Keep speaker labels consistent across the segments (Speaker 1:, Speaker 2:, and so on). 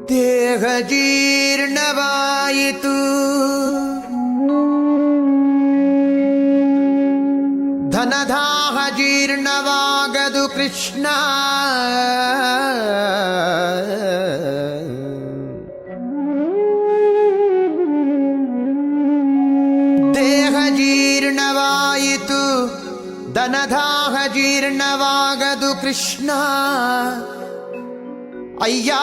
Speaker 1: ದೇಹ ಜೀರ್ಣವಾಯಿತು, ಧನದಾಹ ಜೀರ್ಣವಾಗದು ಕೃಷ್ಣ. ದೇಹ ಜೀರ್ಣವಾಯಿತು, ಧನದಾಹ ಜೀರ್ಣವಾಗದು ಕೃಷ್ಣ. ಅಯ್ಯ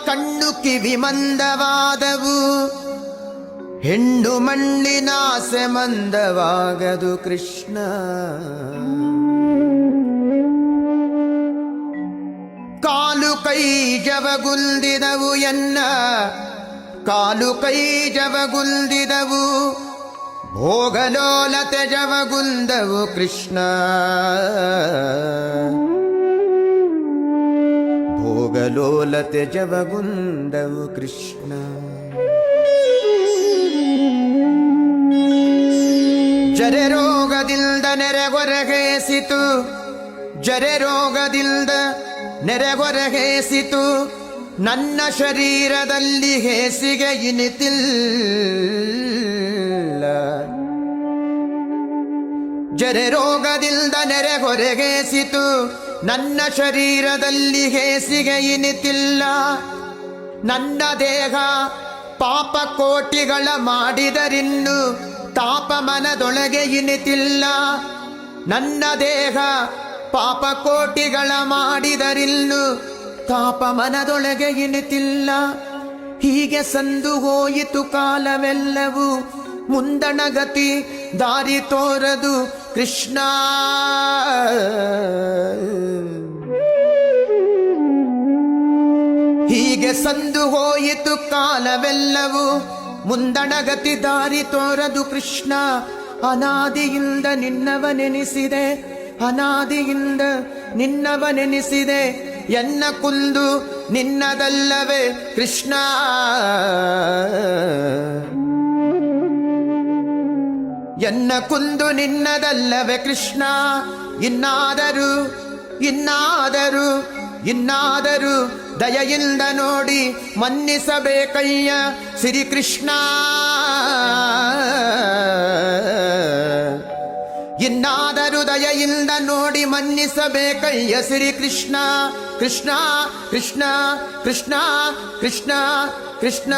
Speaker 1: ಕಣ್ಣು ಕಿವಿ ಮಂದವಾದವು, ಹೆಣ್ಣು ಮಣ್ಣಿನಾಸೆ ಮಂದವಾಗದು ಕೃಷ್ಣ. ಕಾಲು ಕೈ ಜವಗುಲ್ದಿದವು ಎನ್ನ, ಕಾಲು ಕೈ ಜವಗುಲ್ದಿದವು, ಭೋಗಲೋಲತೆ ಜವಗುಂದವು ಕೃಷ್ಣ. ಭೋಗಲೋಲತೆ ಜವಗುಂದವು ಕೃಷ್ಣ. ಜರೆ ರೋಗದಿಲ್ದ ನೆರೆಗೊರಗೇಸಿತು, ಜರೆ ರೋಗದಿಲ್ದ ನೆರೆಗೊರಗೇಸಿತು, ನನ್ನ ಶರೀರದಲ್ಲಿ ಹೇಸಿಗೆ ಇನಿತಿಲ್ಲ. ಜರೆ ರೋಗದಿಲ್ದ ನೆರೆಗೊರಗೇಸಿತು, ನನ್ನ ಶರೀರದಲ್ಲಿ ಹೇಸಿಗೆ ಇನಿತಿಲ್ಲ. ನನ್ನ ದೇಹ ಪಾಪ ಕೋಟಿಗಳ ಮಾಡಿದರಿನ್ನು ತಾಪ ಮನದೊಳಗೆ ಇನಿತಿಲ್ಲ. ನನ್ನ ದೇಹ ಪಾಪ ಕೋಟಿಗಳ ಮಾಡಿದರಿನ್ನು ತಾಪ ಮನದೊಳಗೆ ಇನಿತಿಲ್ಲ. ಹೀಗೆ ಸಂದು ಹೋಯಿತು ಕಾಲವೆಲ್ಲವೂ, ಮುಂದಣಗತಿ ದಾರಿ ತೋರದು ಕೃಷ್ಣ. ಹೀಗೆ ಸಂದು ಹೋಯಿತು ಕಾಲವೆಲ್ಲವೂ, ಮುಂದಣಗತಿ ದಾರಿ ತೋರದು ಕೃಷ್ಣ. ಅನಾದಿಯಿಂದ ನಿನ್ನವನೆನಿಸಿದೆ, ಅನಾದಿಯಿಂದ ನಿನ್ನವನೆನಿಸಿದೆ, ಎನ್ನ ಕುಂದು ನಿನ್ನದಲ್ಲವೇ ಕೃಷ್ಣ. ಎನ್ನ ಕುಂದು ನಿನ್ನದಲ್ಲವೇ ಕೃಷ್ಣ. ಇನ್ನಾದರೂ ಇನ್ನಾದರೂ ಇನ್ನಾದರೂ ದಯೆಯಿಂದ ನೋಡಿ ಮನ್ನಿಸಬೇಕಯ್ಯ ಶ್ರೀಕೃಷ್ಣ. ಇನ್ನಾದರೂ ದಯೆಯಿಂದ ನೋಡಿ ಮನ್ನಿಸಬೇಕಯ್ಯ ಶ್ರೀಕೃಷ್ಣ. ಕೃಷ್ಣ ಕೃಷ್ಣ ಕೃಷ್ಣ ಕೃಷ್ಣ ಕೃಷ್ಣ.